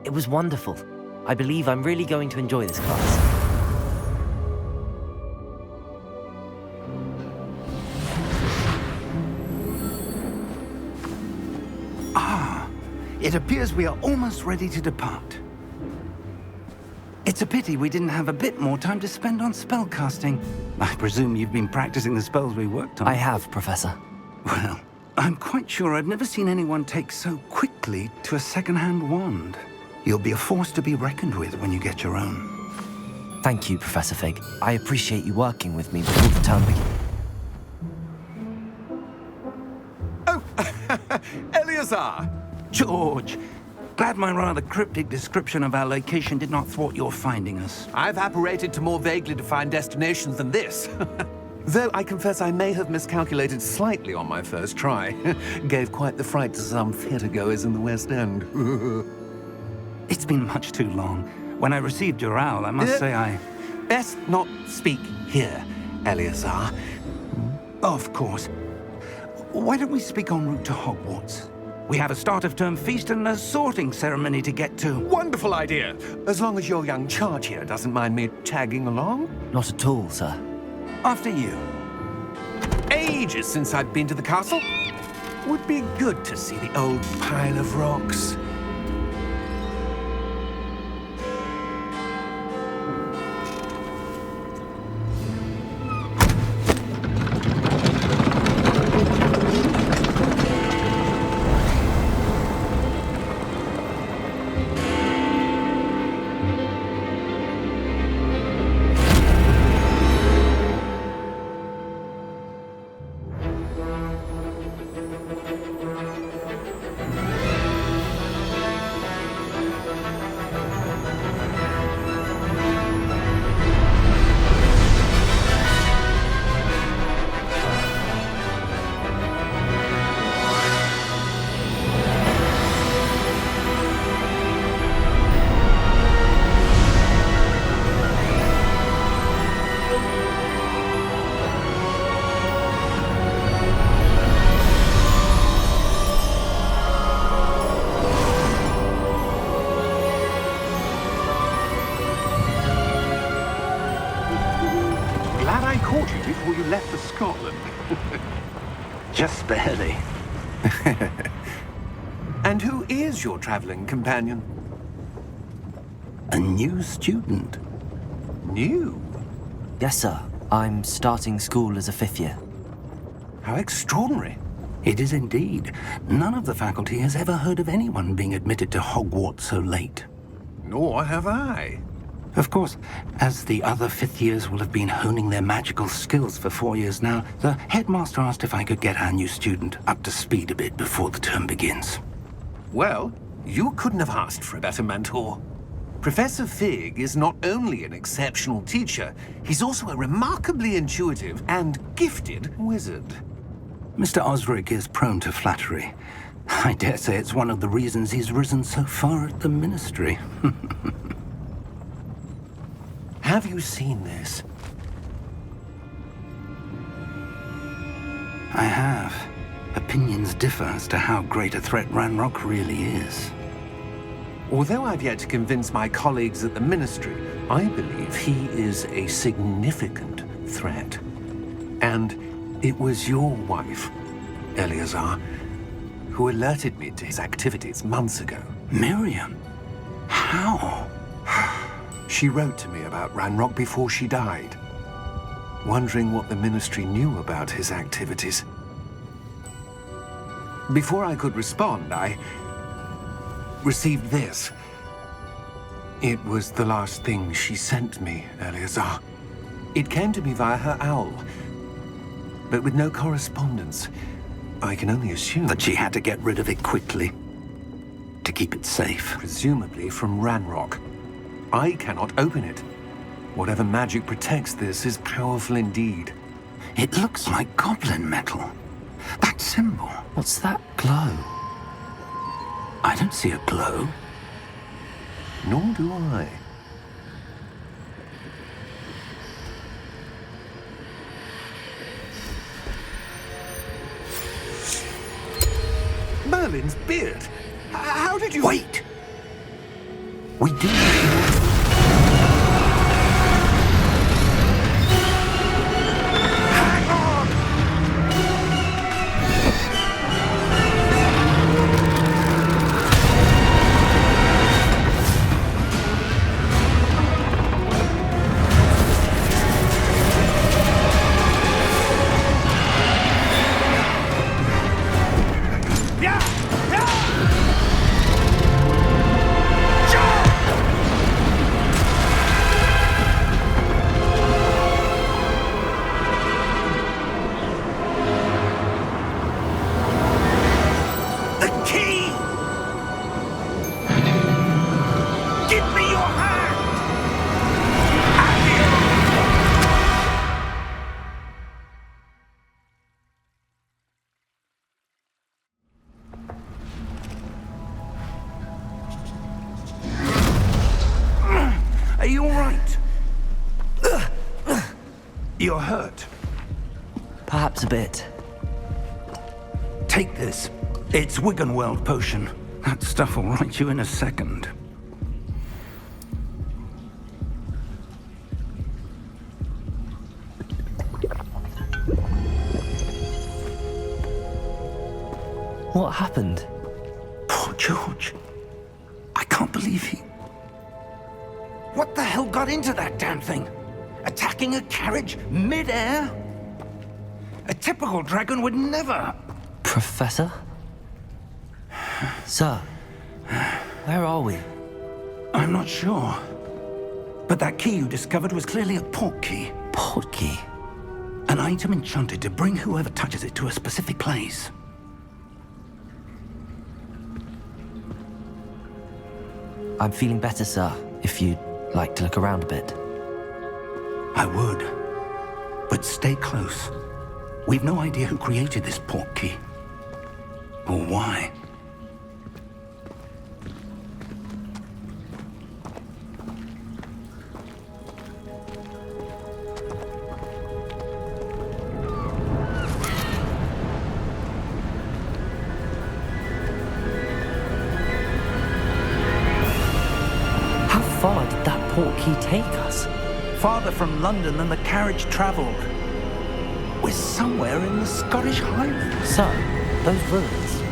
It was wonderful. I believe I'm really going to enjoy this class. It appears we are almost ready to depart. It's a pity we didn't have a bit more time to spend on spellcasting. I presume you've been practicing the spells we worked on. I have, Professor. Well, I'm quite sure I've never seen anyone take so quickly to a second-hand wand. You'll be a force to be reckoned with when you get your own. Thank you, Professor Fig. I appreciate you working with me before the term begins. Oh, Eleazar! George, glad my rather cryptic description of our location did not thwart your finding us. I've apparated to more vaguely defined destinations than this. Though I confess I may have miscalculated slightly on my first try. Gave quite the fright to some theatre-goers in the West End. It's been much too long. When I received your owl, I must say I... Best not speak here, Eleazar. Of course. Why don't we speak en route to Hogwarts? We have a start-of-term feast and a sorting ceremony to get to. Wonderful idea! As long as your young charge here doesn't mind me tagging along. Not at all, sir. After you. Ages since I've been to the castle. Would be good to see the old pile of rocks. Before you left for Scotland. Just barely. And who is your traveling companion? A new student. New? Yes, sir. I'm starting school as a 5th year. How extraordinary. It is indeed. None of the faculty has ever heard of anyone being admitted to Hogwarts so late. Nor have I. Of course, as the other 5th years will have been honing their magical skills for 4 years now, the headmaster asked if I could get our new student up to speed a bit before the term begins. Well, you couldn't have asked for a better mentor. Professor Fig is not only an exceptional teacher, he's also a remarkably intuitive and gifted wizard. Mr. Osric is prone to flattery. I dare say it's one of the reasons he's risen so far at the ministry. Have you seen this? I have. Opinions differ as to how great a threat Ranrock really is. Although I've yet to convince my colleagues at the Ministry, I believe he is a significant threat. And it was your wife, Eleazar, who alerted me to his activities months ago. Miriam? How? She wrote to me about Ranrock before she died, wondering what the Ministry knew about his activities. Before I could respond, I received this. It was the last thing she sent me, Eleazar. It came to me via her owl, but with no correspondence. I can only assume That she had to get rid of it quickly, to keep it safe. presumably from Ranrock. I cannot open it. Whatever magic protects this is powerful indeed. It looks like goblin metal. That symbol. What's that glow? I don't see a glow. Nor do I. Merlin's beard. How did you... Wait! We do need more. Are you all right? You're hurt. Perhaps a bit. Take this. It's Wiggenweld potion. That stuff will right you in a second. What happened? Poor George. I can't believe he... What the hell got into that damn thing? Attacking a carriage mid-air? A typical dragon would never... Professor? Sir, where are we? I'm not sure. But that key you discovered was clearly a port key. Port key? An item enchanted to bring whoever touches it to a specific place. I'm feeling better, sir, if you'd like to look around a bit. I would. But stay close. We've no idea who created this port key. Or why. How far did that port key take us? Farther from London than the carriage travelled. We're somewhere in the Scottish Highlands. Sir, those ruins.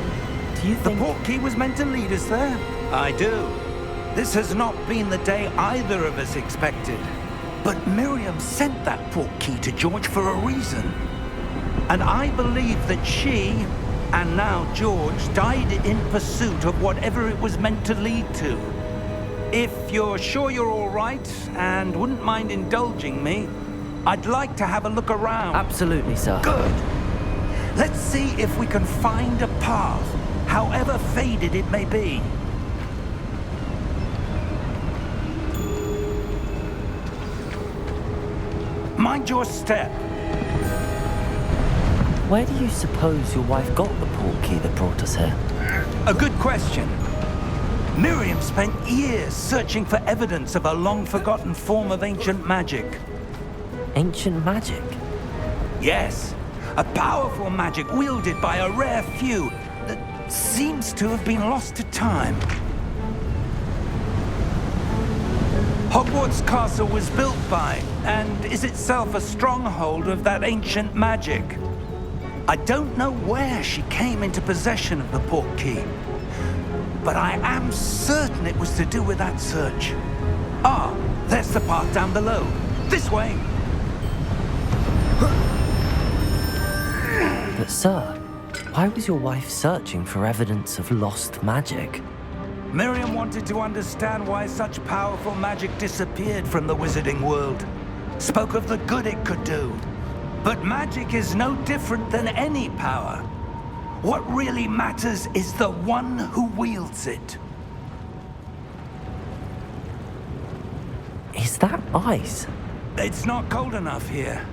Do you The think... port key was meant to lead us there. I do. This has not been the day either of us expected. But Miriam sent that port key to George for a reason. And I believe that she, and now George, died in pursuit of whatever it was meant to lead to. If you're sure you're all right, and wouldn't mind indulging me, I'd like to have a look around. Absolutely, sir. Good. Let's see if we can find a path, however faded it may be. Mind your step. Where do you suppose your wife got the port key that brought us here? A good question. Miriam spent years searching for evidence of a long-forgotten form of ancient magic. Ancient magic? Yes, a powerful magic wielded by a rare few that seems to have been lost to time. Hogwarts Castle was built by, and is itself a stronghold of that ancient magic. I don't know where she came into possession of the port key, but I am certain it was to do with that search. Ah, there's the path down below. This way. But sir, why was your wife searching for evidence of lost magic? Miriam wanted to understand why such powerful magic disappeared from the wizarding world. Spoke of the good it could do. But magic is no different than any power. What really matters is the one who wields it. Is that ice? It's not cold enough here.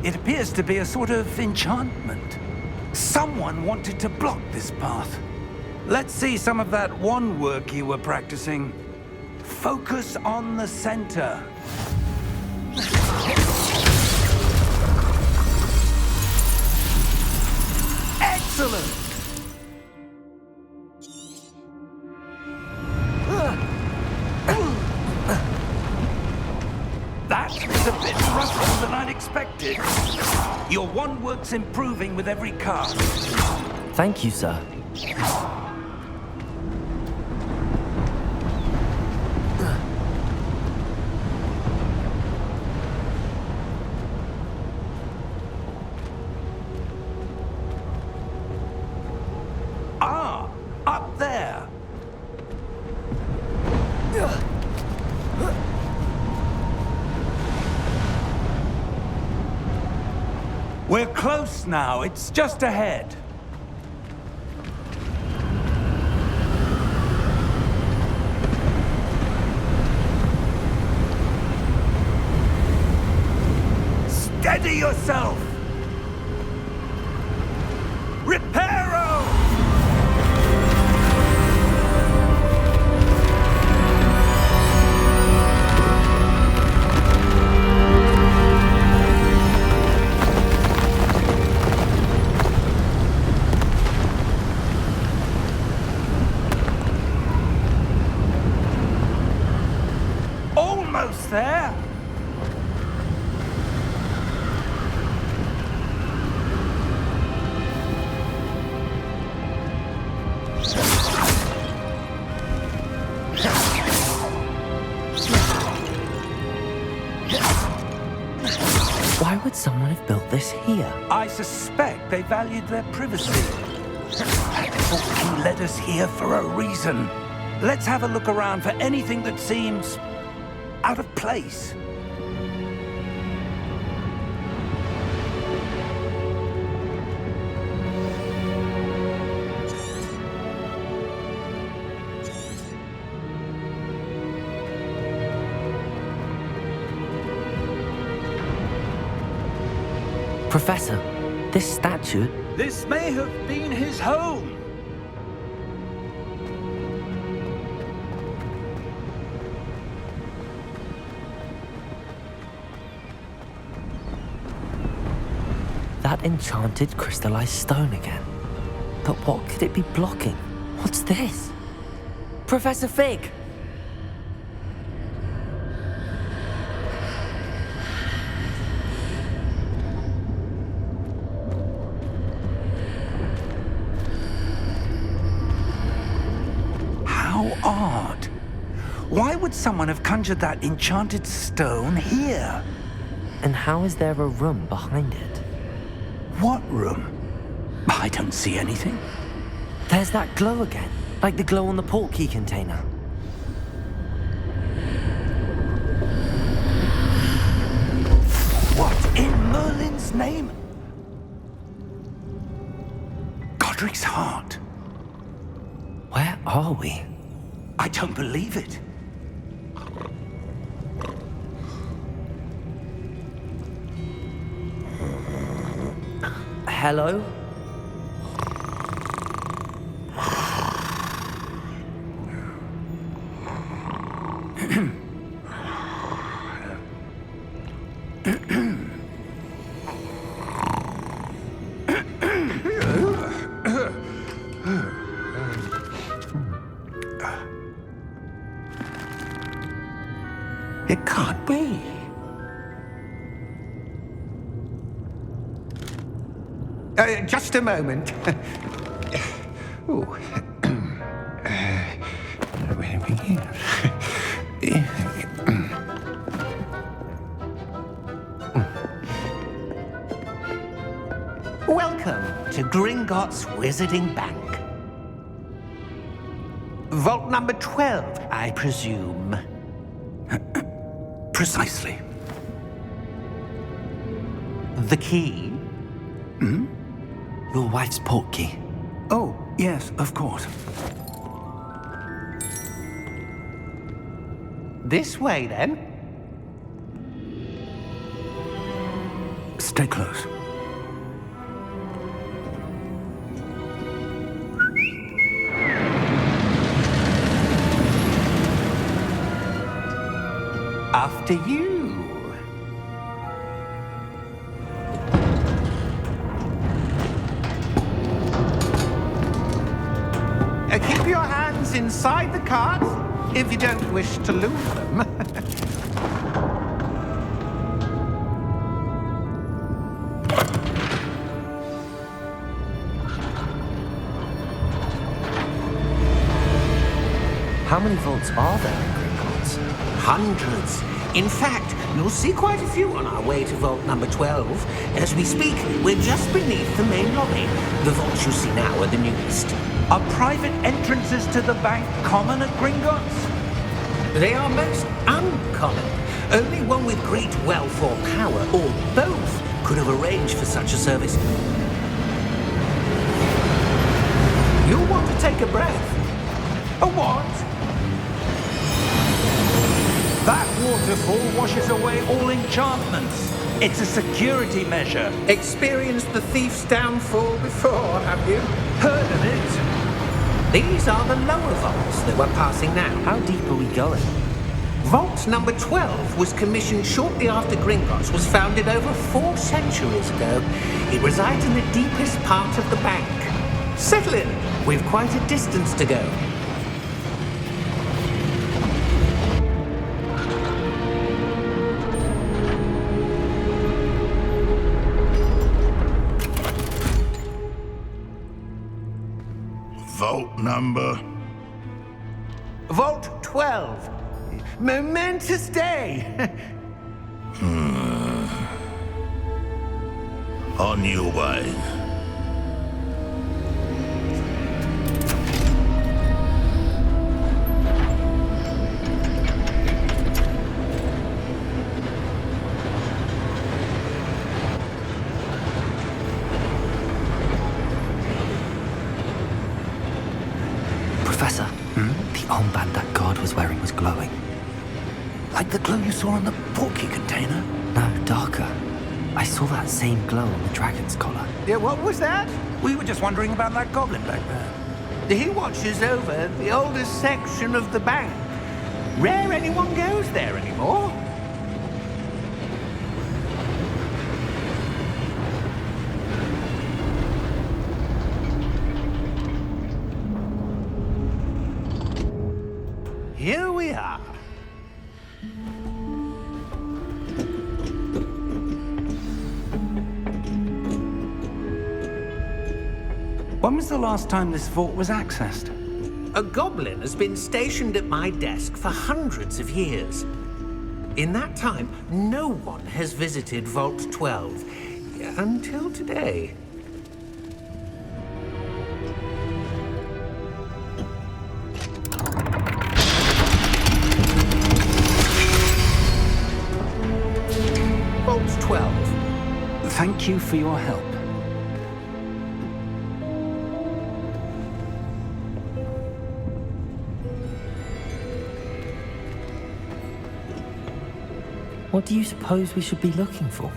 It appears to be a sort of enchantment. Someone wanted to block this path. Let's see some of that wand work you were practicing. Focus on the center. Excellent! expected. Your one work's improving with every cast. Thank you, sir. Ah, up there. We're close now. It's just ahead. Steady yourself! Reparo! Almost there. Why would someone have built this here? I suspect they valued their privacy. That portkey led us here for a reason. Let's have a look around for anything that seems out of place. Professor, this statue... This may have been his home. That enchanted crystallized stone again. But what could it be blocking? What's this? Professor Fig! How odd. Why would someone have conjured that enchanted stone here? And how is there a room behind it? What room? I don't see anything. There's that glow again, like the glow on the portkey container. What in Merlin's name? Godric's heart. Where are we? I don't believe it. Hello? It can't be. Just a moment. Ooh. Where are we? Welcome to Gringotts Wizarding Bank. Vault number 12, I presume. Precisely. The key? Your wife's portkey. Oh, yes, of course. This way, then. Stay close. After you. Keep your hands inside the cart if you don't wish to lose them. How many vaults are there in Gringotts? Hundreds. In fact, you'll see quite a few on our way to vault number 12. As we speak, we're just beneath the main lobby. The vaults you see now are the newest. Are private entrances to the bank common at Gringotts? They are most uncommon. Only one with great wealth or power, or both, could have arranged for such a service. You'll want to take a breath. A what? That waterfall washes away all enchantments. It's a security measure. Experienced the thief's downfall before, have you? Heard of it? These are the lower vaults that we're passing now. How deep are we going? Vault number 12 was commissioned shortly after Gringotts was founded over 4 centuries ago. It resides in the deepest part of the bank. Settle in. We've quite a distance to go. Vault number? Vault 12. Momentous day. On your way. Professor, the armband that guard was wearing was glowing. Like the glow you saw on the portkey container? No, darker. I saw that same glow on the dragon's collar. Yeah, what was that? We were just wondering about that goblin back there. He watches over the oldest section of the bank. Rare anyone goes there anymore. Here we are. When was the last time this vault was accessed? A goblin has been stationed at my desk for hundreds of years. In that time, no one has visited Vault 12 until today. Vault 12. Thank you for your help. What do you suppose we should be looking for?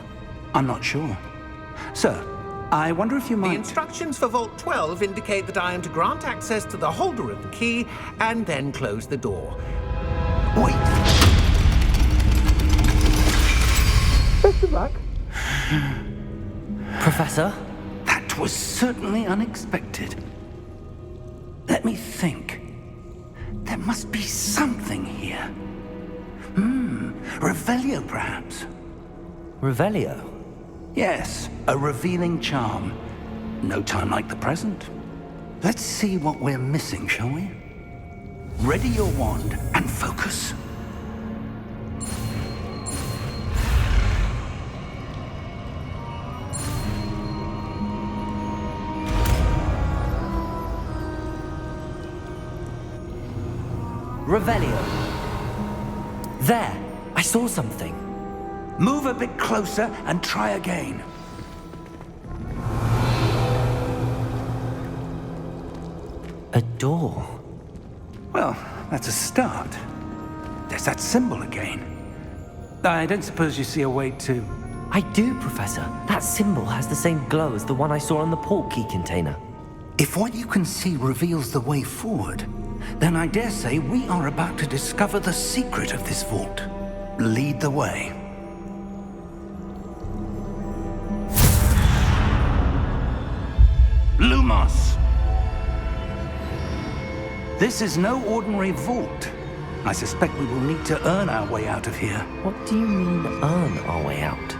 I'm not sure. Sir, I wonder if you The might... instructions for Vault 12 indicate that I am to grant access to the holder of the key and then close the door. Wait! Best of luck. Professor? That was certainly unexpected. Let me think. There must be something here. Revelio, perhaps? Revelio? Yes, a revealing charm. No time like the present. Let's see what we're missing, shall we? Ready your wand and focus. Revelio. There! I saw something. Move a bit closer and try again. A door. Well, that's a start. There's that symbol again. I don't suppose you see a way to... I do, Professor. That symbol has the same glow as the one I saw on the portkey container. If what you can see reveals the way forward, then I dare say we are about to discover the secret of this vault. Lead the way. Lumos! This is no ordinary vault. I suspect we will need to earn our way out of here. What do you mean, earn our way out?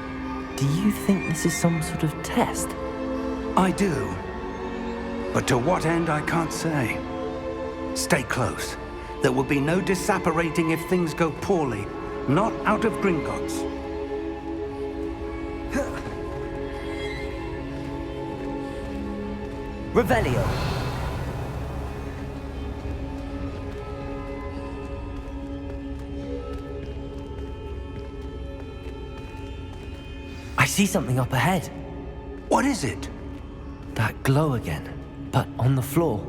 Do you think this is some sort of test? I do. But to what end, I can't say. Stay close. There will be no disapparating if things go poorly. Not out of Gringotts. Revelio. I see something up ahead. What is it? That glow again, but on the floor.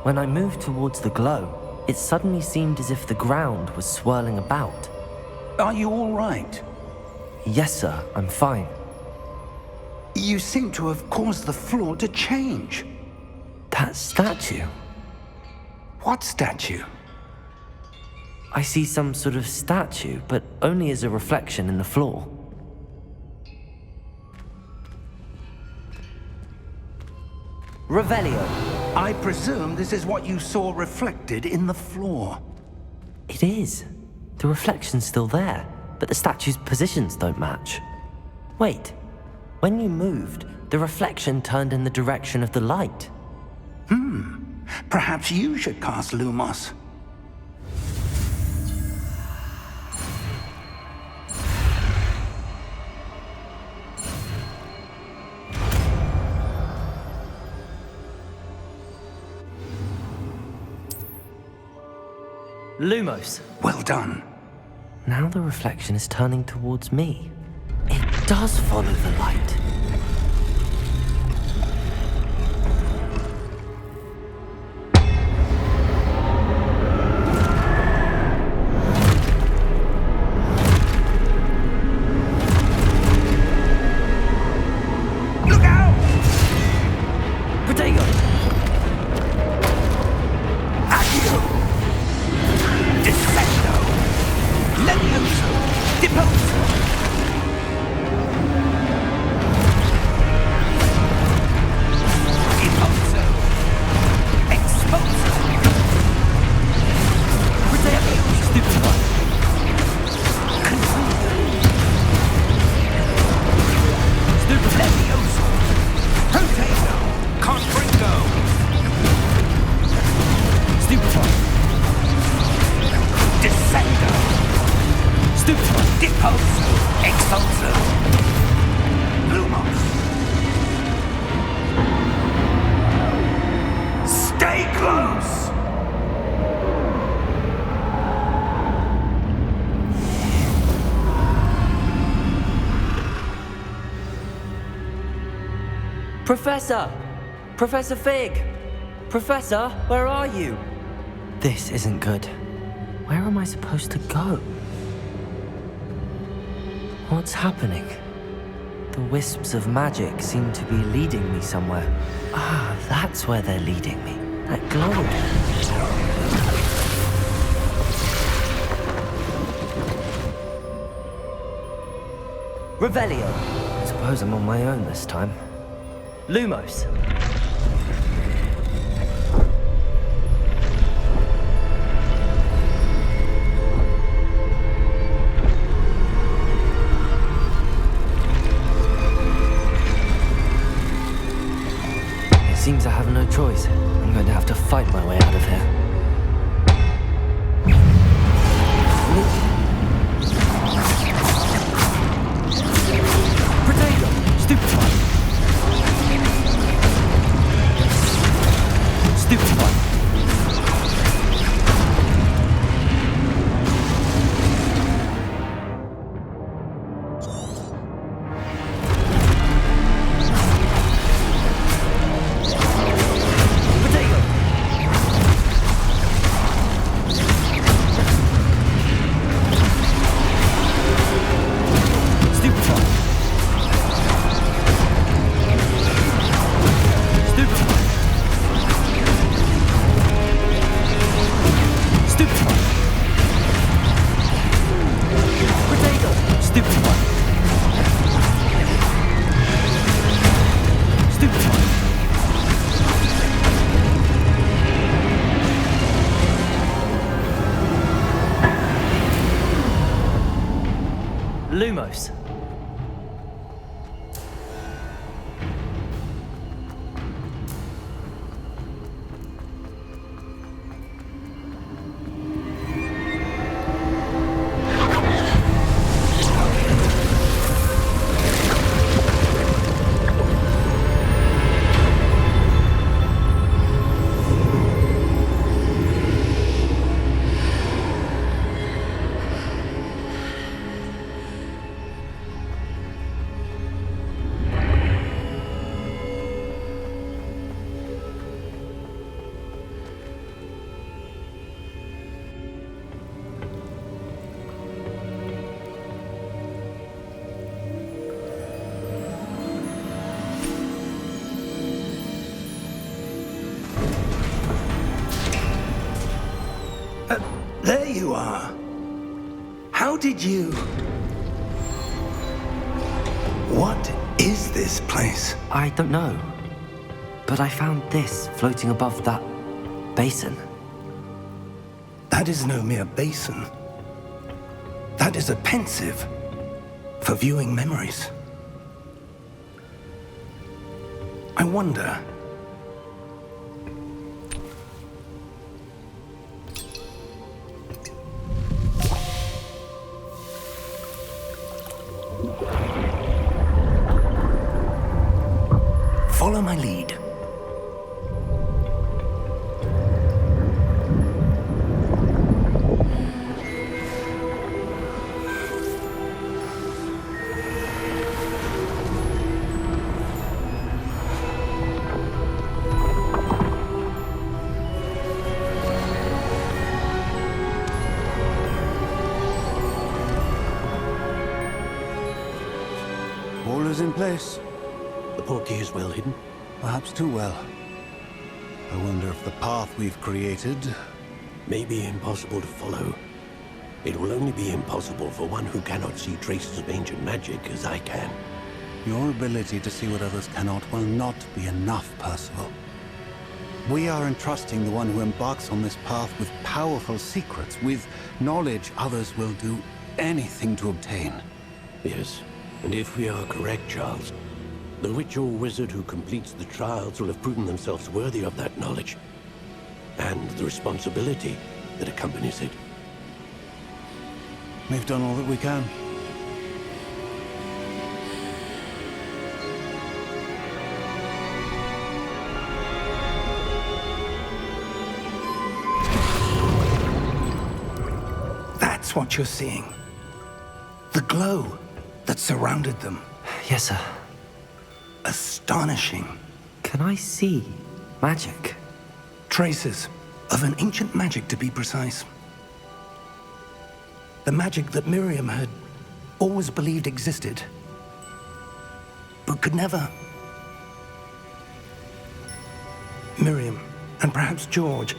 When I moved towards the glow, it suddenly seemed as if the ground was swirling about. Are you all right? Yes, sir, I'm fine. You seem to have caused the floor to change. That statue? What statue? I see some sort of statue, but only as a reflection in the floor. Revelio. I presume this is what you saw reflected in the floor. It is. The reflection's still there, but the statue's positions don't match. Wait, when you moved, the reflection turned in the direction of the light. Perhaps you should cast Lumos. Lumos. Well done. Now the reflection is turning towards me. It does follow the light. Look out! Protego! Accio! Descendo! Levioso! Deposo! Deposo! Exposo! Protego! Stupefy! Stupefy! Levioso! Protego! Confringo! Stupefy! Descendo! Stupefy! Deposo! Expulso! Lumos! Stay close! Professor! Professor Fig! Professor, where are you? This isn't good. Where am I supposed to go? What's happening? The wisps of magic seem to be leading me somewhere. Ah, that's where they're leading me. That glow. Revelio. I suppose I'm on my own this time. Lumos. It seems I have no choice. I'm going to have to fight my way out of here. Potato! Stupefy! Lumos. There you are. How did you... What is this place? I don't know. But I found this floating above that basin. That is no mere basin. That is a pensive for viewing memories. I wonder... Follow my lead. All is in place. The portkey is well hidden. Perhaps too well. I wonder if the path we've created... May be impossible to follow. It will only be impossible for one who cannot see traces of ancient magic as I can. Your ability to see what others cannot will not be enough, Percival. We are entrusting the one who embarks on this path with powerful secrets, with knowledge others will do anything to obtain. Yes, and if we are correct, Charles, the witch or wizard who completes the trials will have proven themselves worthy of that knowledge, and the responsibility that accompanies it. We've done all that we can. That's what you're seeing. The glow that surrounded them. Yes, sir. Astonishing. Can I see magic? Traces of an ancient magic, to be precise. The magic that Miriam had always believed existed, but could never. Miriam, and perhaps George,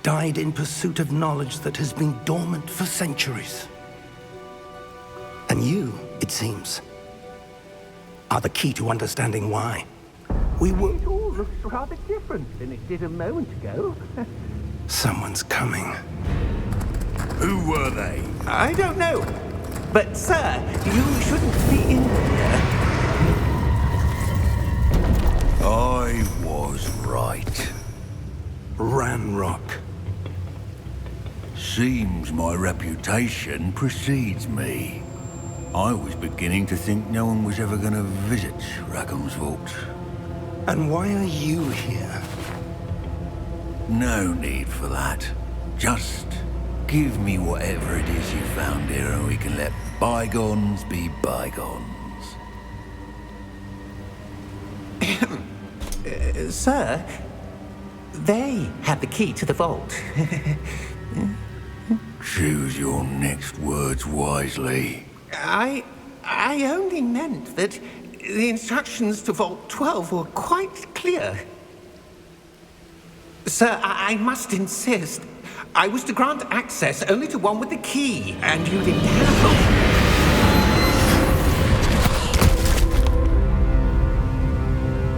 died in pursuit of knowledge that has been dormant for centuries. And you, it seems, are the key to understanding why. We were... It all looks rather different than it did a moment ago. Someone's coming. Who were they? I don't know. But, sir, you shouldn't be in here. I was right. Ranrock. Seems my reputation precedes me. I was beginning to think no one was ever going to visit Rackham's vault. And why are you here? No need for that. Just give me whatever it is you found here and we can let bygones be bygones. Sir, they had the key to the vault. Choose your next words wisely. I only meant that the instructions to Vault 12 were quite clear. Sir, I must insist. I was to grant access only to one with the key, and you didn't have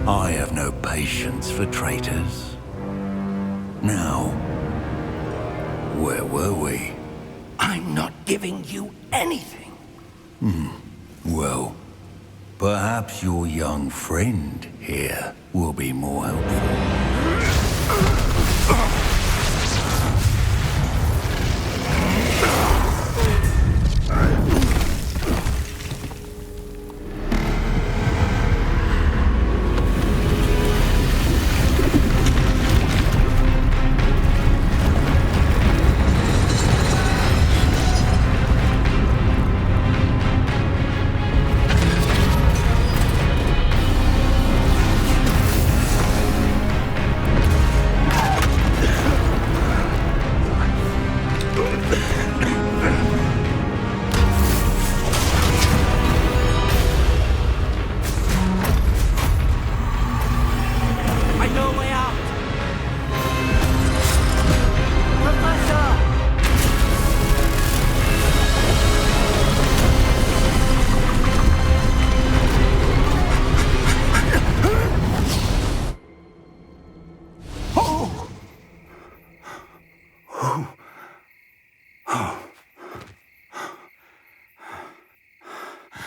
it. I have no patience for traitors. Now, where were we? I'm not giving you anything. Well, perhaps your young friend here will be more helpful.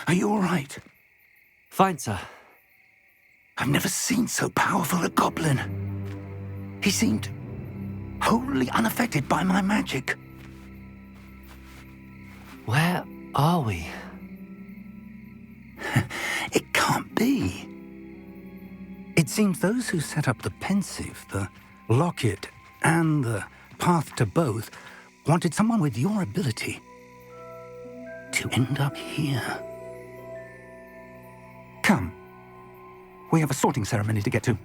Are you all right? Fine, sir. I've never seen so powerful a goblin. He seemed wholly unaffected by my magic. Where are we? It can't be. It seems those who set up the pensive, the locket, and the path to both wanted someone with your ability to end up here. Come. We have a sorting ceremony to get to.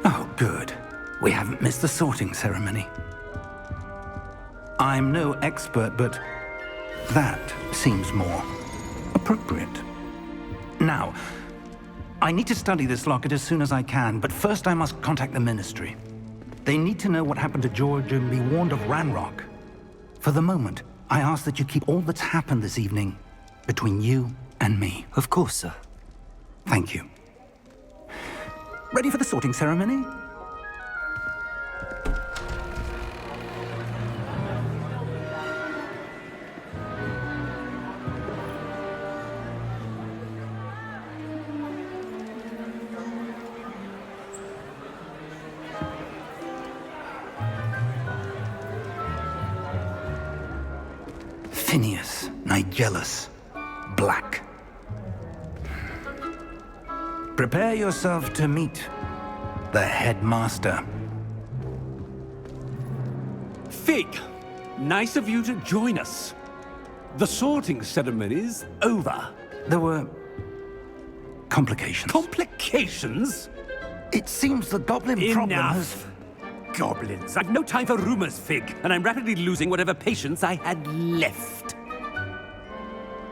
Oh, good. We haven't missed the sorting ceremony. I'm no expert, but that seems more appropriate. Now, I need to study this locket as soon as I can, but first I must contact the Ministry. They need to know what happened to George and be warned of Ranrock. For the moment, I ask that you keep all that's happened this evening between you and me. Of course, sir. Thank you. Ready for the sorting ceremony? Phineas, Nigellus, Black. Prepare yourself to meet the headmaster. Fig, nice of you to join us. The sorting ceremony's over. There were complications. Complications? It seems the goblin problem has... Enough. Goblins. I've no time for rumors, Fig, and I'm rapidly losing whatever patience I had left.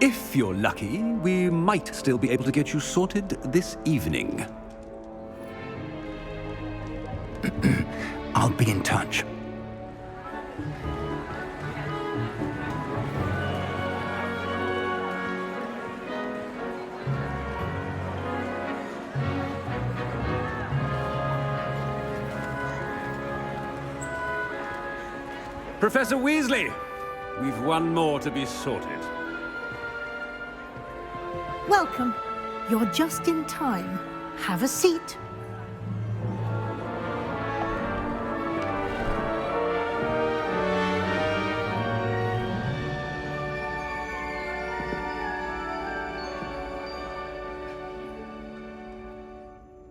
If you're lucky, we might still be able to get you sorted this evening. I'll be in touch. Professor Weasley, we've one more to be sorted. Welcome. You're just in time. Have a seat.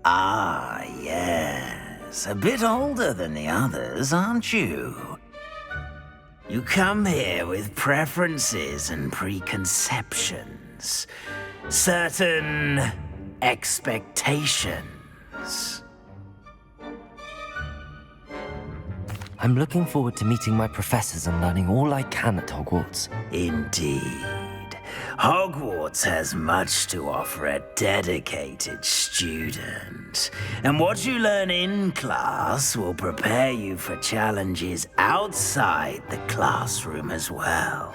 Ah, yes. A bit older than the others, aren't you? You come here with preferences and preconceptions. Certain expectations. I'm looking forward to meeting my professors and learning all I can at Hogwarts. Indeed. Hogwarts has much to offer a dedicated student. And what you learn in class will prepare you for challenges outside the classroom as well.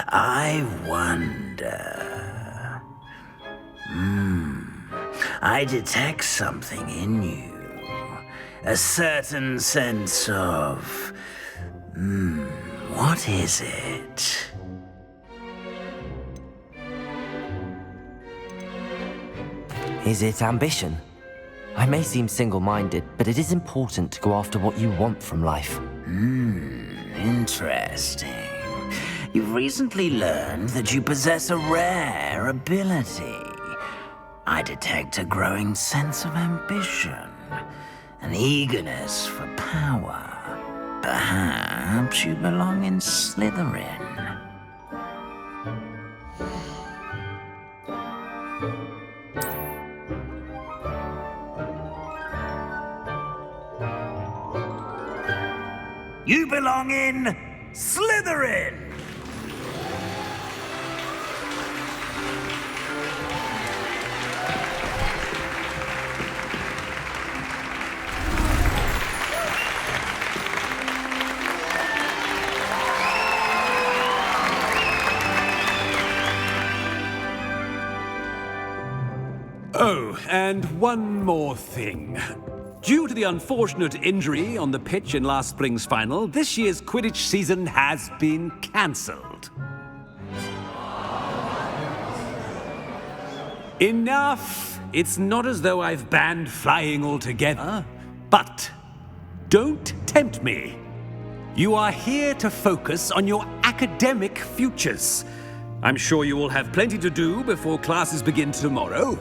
I wonder... I detect something in you. A certain sense of... what is it? Is it ambition? I may seem single-minded, but it is important to go after what you want from life. Interesting. You've recently learned that you possess a rare ability. I detect a growing sense of ambition, an eagerness for power. Perhaps you belong in Slytherin. You belong in Slytherin! Oh, and one more thing. Due to the unfortunate injury on the pitch in last spring's final, this year's Quidditch season has been cancelled. Enough! It's not as though I've banned flying altogether, but don't tempt me. You are here to focus on your academic futures. I'm sure you will have plenty to do before classes begin tomorrow.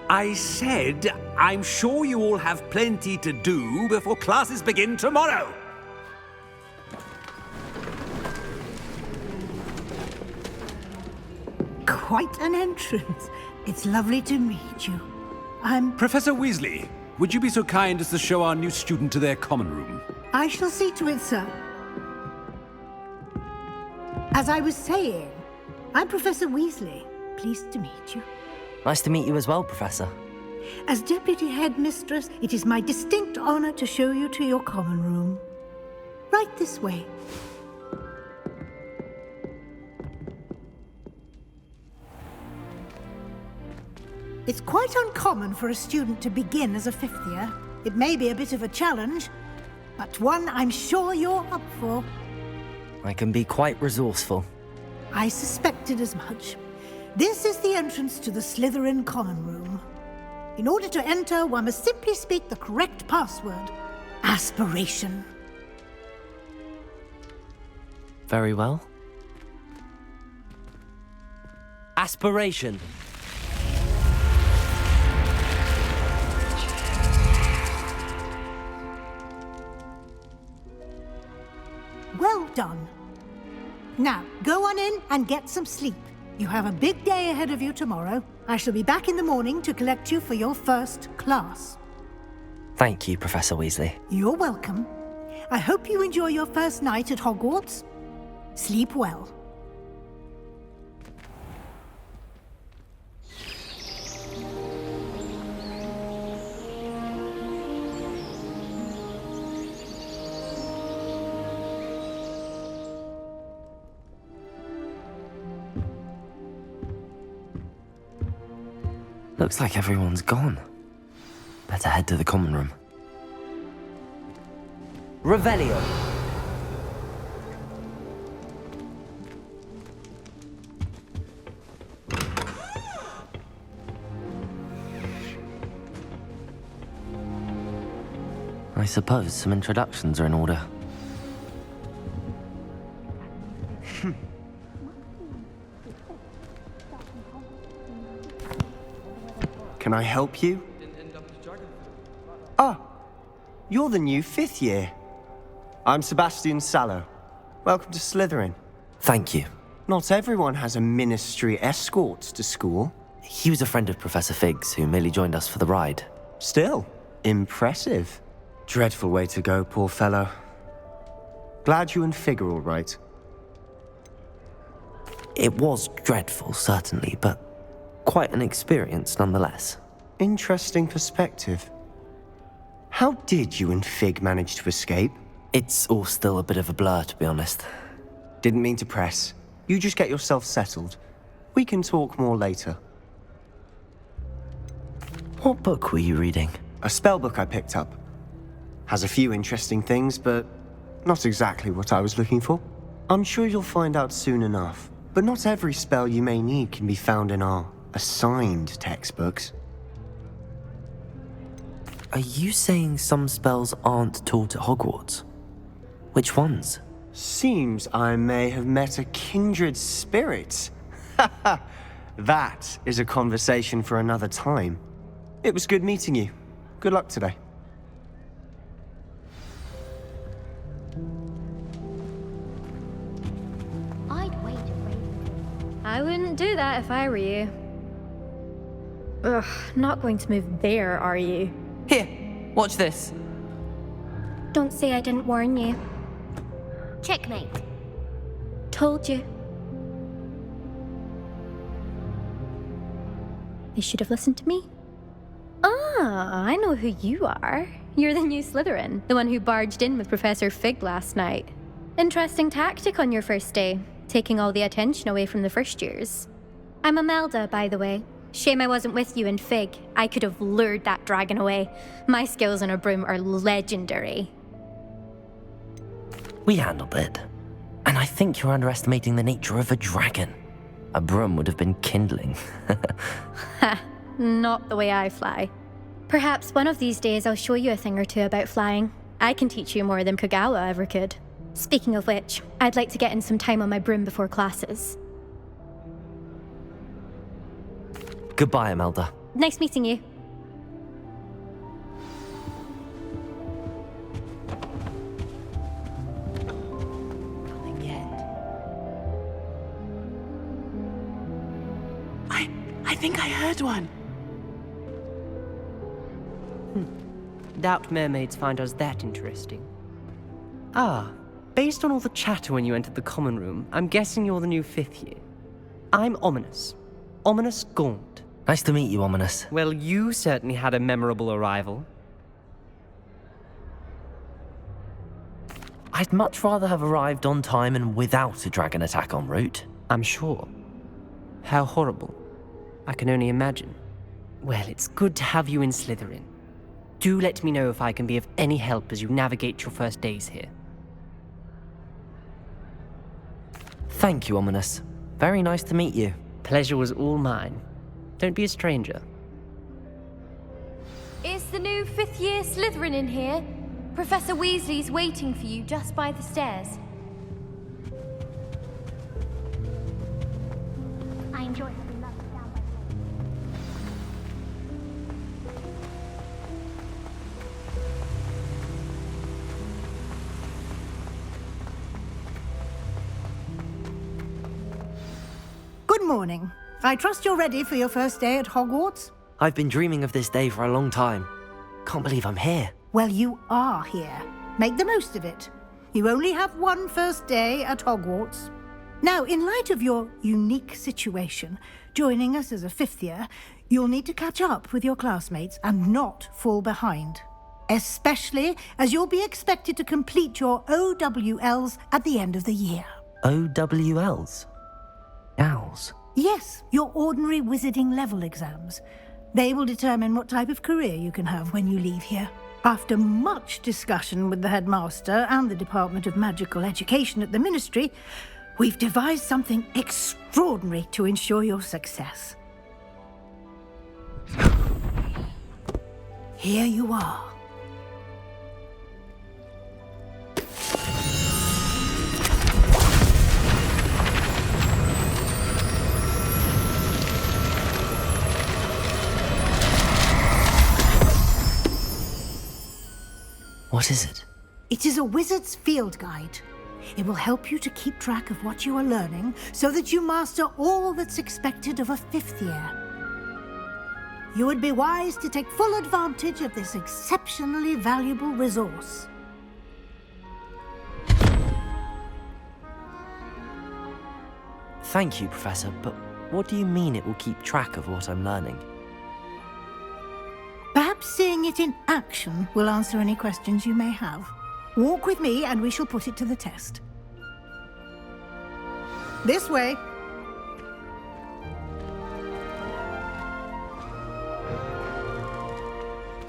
I said, I'm sure you all have plenty to do before classes begin tomorrow. Quite an entrance. It's lovely to meet you. Professor Weasley, would you be so kind as to show our new student to their common room? I shall see to it, sir. As I was saying, I'm Professor Weasley. Pleased to meet you. Nice to meet you as well, Professor. As Deputy Headmistress, it is my distinct honor to show you to your common room. Right this way. It's quite uncommon for a student to begin as a fifth year. It may be a bit of a challenge, but one I'm sure you're up for. I can be quite resourceful. I suspected as much. This is the entrance to the Slytherin common room. In order to enter, one must simply speak the correct password. Aspiration. Very well. Aspiration. Well done. Now, go on in and get some sleep. You have a big day ahead of you tomorrow. I shall be back in the morning to collect you for your first class. Thank you, Professor Weasley. You're welcome. I hope you enjoy your first night at Hogwarts. Sleep well. Looks like everyone's gone. Better head to the common room. Revelio. I suppose some introductions are in order. Can I help you? Ah, you're the new 5th year. I'm Sebastian Sallow. Welcome to Slytherin. Thank you. Not everyone has a ministry escort to school. He was a friend of Professor Fig's who merely joined us for the ride. Still, impressive. Dreadful way to go, poor fellow. Glad you and Fig are all right. It was dreadful, certainly, but quite an experience nonetheless. Interesting perspective. How did you and Fig manage to escape? It's all still a bit of a blur, to be honest. Didn't mean to press. You just get yourself settled. We can talk more later. What book were you reading? A spell book I picked up. Has a few interesting things, but not exactly what I was looking for. I'm sure you'll find out soon enough. But not every spell you may need can be found in our assigned textbooks. Are you saying some spells aren't taught at Hogwarts? Which ones? Seems I may have met a kindred spirit. That is a conversation for another time. It was good meeting you. Good luck today. I'd wait a raven. I wouldn't do that if I were you. Ugh, not going to move there, are you? Here, watch this. Don't say I didn't warn you. Checkmate. Told you. They should have listened to me. Ah, I know who you are. You're the new Slytherin, the one who barged in with Professor Fig last night. Interesting tactic on your first day, taking all the attention away from the first years. I'm Imelda, by the way. Shame I wasn't with you in Fig. I could have lured that dragon away. My skills on a broom are legendary. We handled it. And I think you're underestimating the nature of a dragon. A broom would have been kindling. Ha, not the way I fly. Perhaps one of these days I'll show you a thing or two about flying. I can teach you more than Kagawa ever could. Speaking of which, I'd like to get in some time on my broom before classes. Goodbye, Imelda. Nice meeting you. Nothing yet. I think I heard one. Doubt mermaids find us that interesting. Ah, based on all the chatter when you entered the common room, I'm guessing you're the new 5th year. I'm Ominous. Ominous Gaunt. Nice to meet you, Ominous. Well, you certainly had a memorable arrival. I'd much rather have arrived on time and without a dragon attack en route. I'm sure. How horrible. I can only imagine. Well, it's good to have you in Slytherin. Do let me know if I can be of any help as you navigate your first days here. Thank you, Ominous. Very nice to meet you. Pleasure was all mine. Don't be a stranger. Is the new 5th year Slytherin in here? Professor Weasley's waiting for you just by the stairs. I enjoy having lunch down by Good morning. I trust you're ready for your first day at Hogwarts? I've been dreaming of this day for a long time. Can't believe I'm here. Well, you are here. Make the most of it. You only have one first day at Hogwarts. Now, in light of your unique situation, joining us as a 5th year, you'll need to catch up with your classmates and not fall behind. Especially as you'll be expected to complete your OWLs at the end of the year. OWLs? Owls? Yes, your ordinary wizarding level exams. They will determine what type of career you can have when you leave here. After much discussion with the headmaster and the Department of Magical Education at the Ministry, we've devised something extraordinary to ensure your success. Here you are. What is it? It is a wizard's field guide. It will help you to keep track of what you are learning so that you master all that's expected of a 5th year. You would be wise to take full advantage of this exceptionally valuable resource. Thank you, Professor, but what do you mean it will keep track of what I'm learning? Perhaps seeing it in action will answer any questions you may have. Walk with me and we shall put it to the test. This way.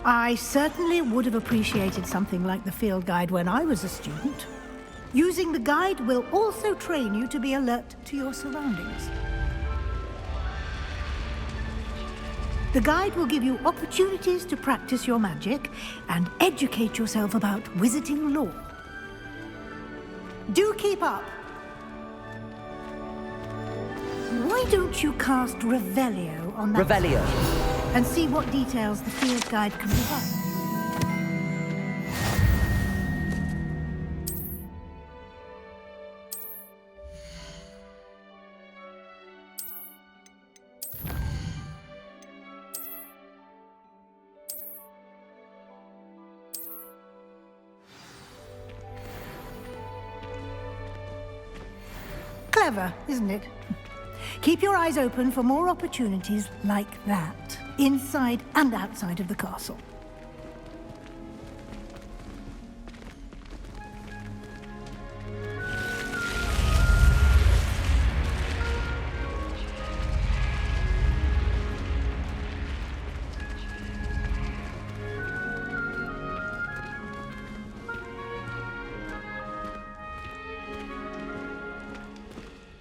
I certainly would have appreciated something like the field guide when I was a student. Using the guide will also train you to be alert to your surroundings. The guide will give you opportunities to practice your magic and educate yourself about wizarding lore. Do keep up! Why don't you cast Revelio on that Revelio. and see what details the field guide can provide? Clever, isn't it? Keep your eyes open for more opportunities like that, inside and outside of the castle.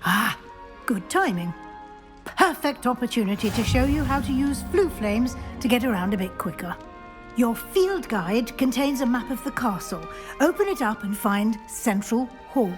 Ah, good timing. Perfect opportunity to show you how to use flue flames to get around a bit quicker. Your field guide contains a map of the castle. Open it up and find Central Hall.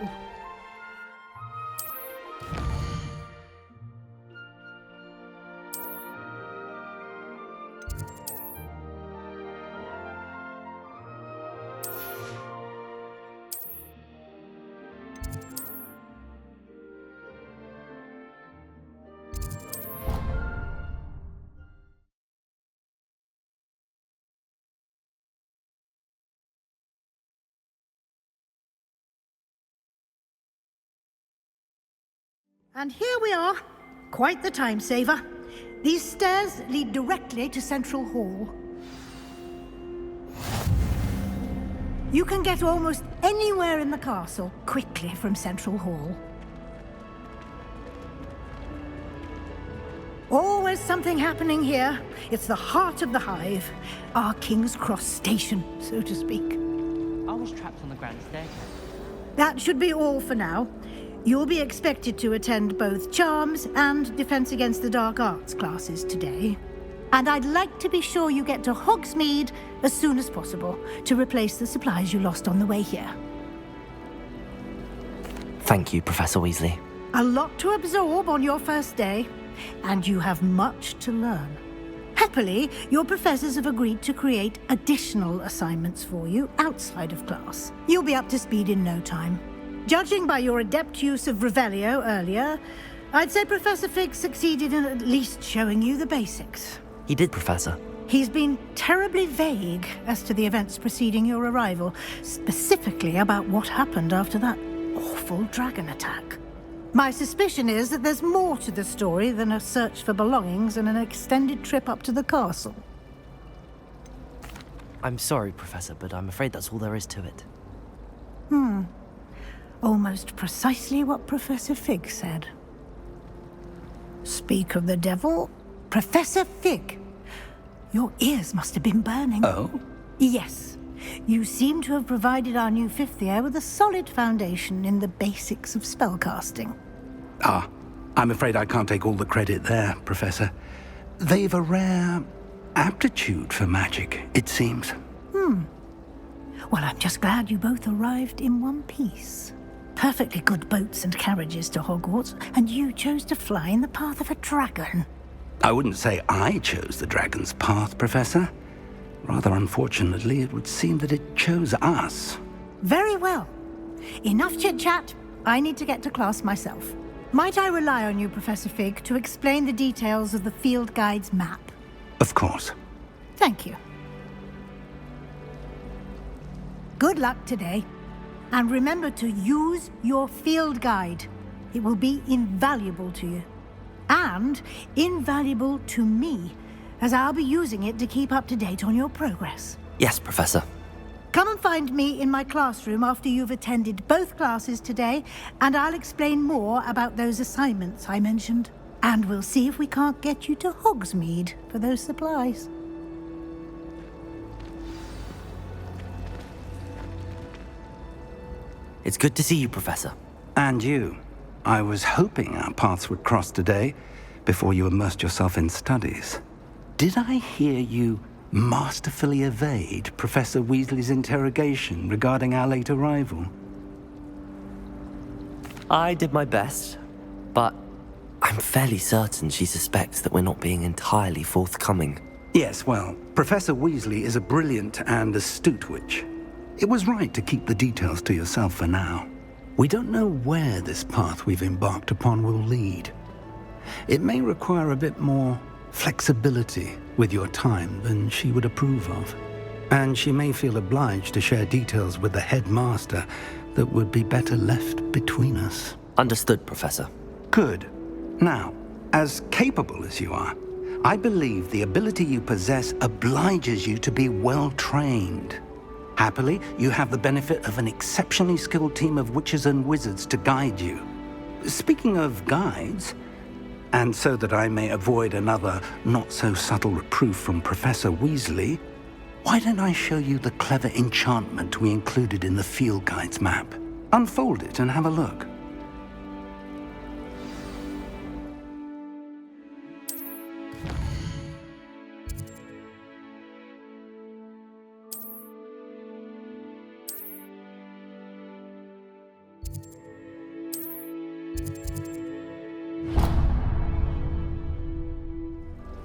And here we are. Quite the time saver. These stairs lead directly to Central Hall. You can get almost anywhere in the castle quickly from Central Hall. Always something happening here. It's the heart of the hive. Our King's Cross station, so to speak. I was trapped on the grand staircase. That should be all for now. You'll be expected to attend both Charms and Defense Against the Dark Arts classes today. And I'd like to be sure you get to Hogsmeade as soon as possible to replace the supplies you lost on the way here. Thank you, Professor Weasley. A lot to absorb on your first day, and you have much to learn. Happily, your professors have agreed to create additional assignments for you outside of class. You'll be up to speed in no time. Judging by your adept use of Revelio earlier, I'd say Professor Fig succeeded in at least showing you the basics. He did, Professor. He's been terribly vague as to the events preceding your arrival, specifically about what happened after that awful dragon attack. My suspicion is that there's more to the story than a search for belongings and an extended trip up to the castle. I'm sorry, Professor, but I'm afraid that's all there is to it. Almost precisely what Professor Fig said. Speak of the devil, Professor Fig. Your ears must have been burning. Oh? Yes. You seem to have provided our new 5th year with a solid foundation in the basics of spellcasting. Ah, I'm afraid I can't take all the credit there, Professor. They've a rare aptitude for magic, it seems. Well, I'm just glad you both arrived in one piece. Perfectly good boats and carriages to Hogwarts, and you chose to fly in the path of a dragon. I wouldn't say I chose the dragon's path, Professor. Rather unfortunately, it would seem that it chose us. Very well. Enough chit-chat. I need to get to class myself. Might I rely on you, Professor Fig, to explain the details of the field guide's map? Of course. Thank you. Good luck today. And remember to use your field guide. It will be invaluable to you. And invaluable to me, as I'll be using it to keep up to date on your progress. Yes, Professor. Come and find me in my classroom after you've attended both classes today, and I'll explain more about those assignments I mentioned. And we'll see if we can't get you to Hogsmeade for those supplies. It's good to see you, Professor. And you. I was hoping our paths would cross today, before you immersed yourself in studies. Did I hear you masterfully evade Professor Weasley's interrogation regarding our late arrival? I did my best, but I'm fairly certain she suspects that we're not being entirely forthcoming. Yes, well, Professor Weasley is a brilliant and astute witch. It was right to keep the details to yourself for now. We don't know where this path we've embarked upon will lead. It may require a bit more flexibility with your time than she would approve of. And she may feel obliged to share details with the headmaster that would be better left between us. Understood, Professor. Good. Now, as capable as you are, I believe the ability you possess obliges you to be well trained. Happily, you have the benefit of an exceptionally skilled team of witches and wizards to guide you. Speaking of guides, and so that I may avoid another not-so-subtle reproof from Professor Weasley, why don't I show you the clever enchantment we included in the field guide's map? Unfold it and have a look.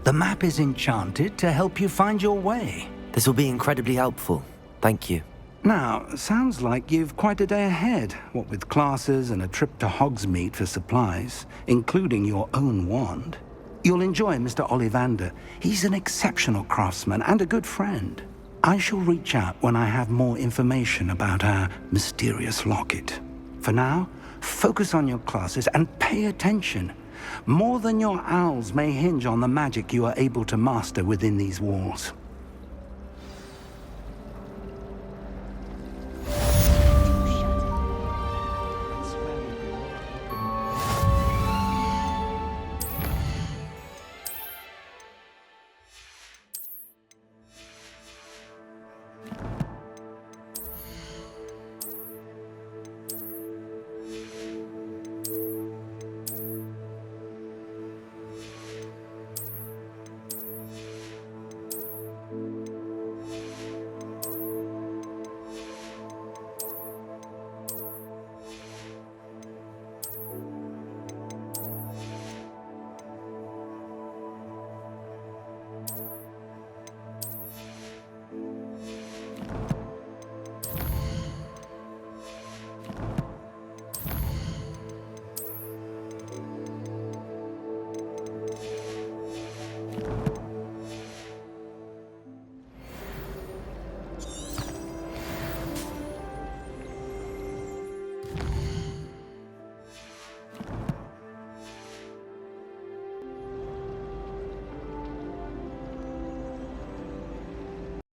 The map is enchanted to help you find your way. This will be incredibly helpful. Thank you. Now, sounds like you've quite a day ahead, what with classes and a trip to Hogsmeade for supplies, including your own wand. You'll enjoy Mr. Ollivander. He's an exceptional craftsman and a good friend. I shall reach out when I have more information about our mysterious locket. For now, focus on your classes and pay attention. More than your owls may hinge on the magic you are able to master within these walls.